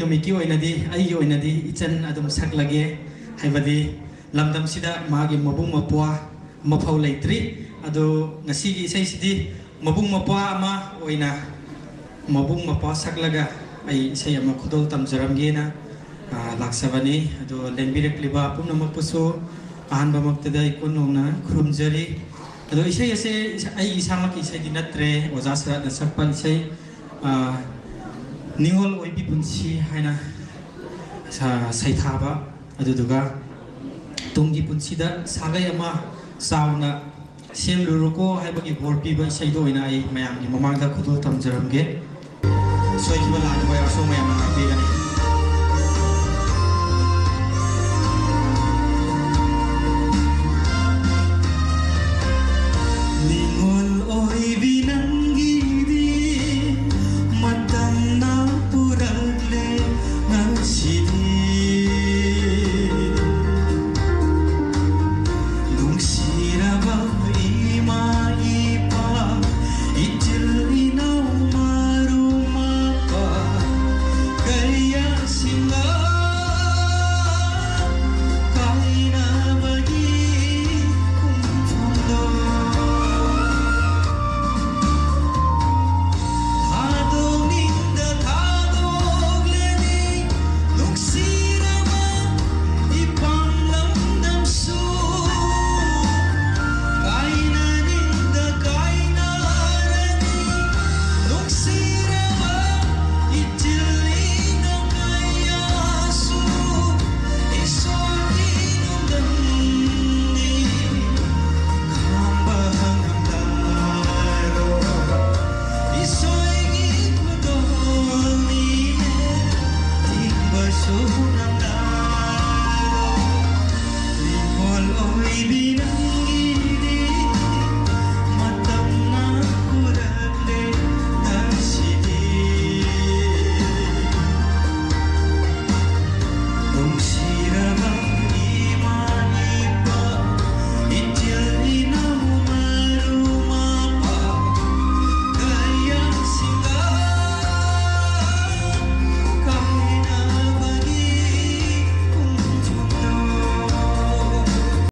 Yomiki oinadi ai oinadi ichan adum saklage haibadi lamdam sida magi mabung mapua mafau leitri ado ngasi gi isai sidi mabung mapua ama oina mabung mapua saklaga ai isai ama khudol tamjaramgena laksabani ado lenbirek liba pumna mapusu ahanba maktada ikonona khurumjari ado isai ase ai isamak isai dinatre ojasra na sakpan isai Ningol oibi punsi haina sa saithaba aduduga tunggi punsi da sagai ama sauna semluruko haibagi borpi ba saido ina ai mayam ni mamangda khudul tamjaramge soikiba lani ba so mayam na begani Ningol oibi So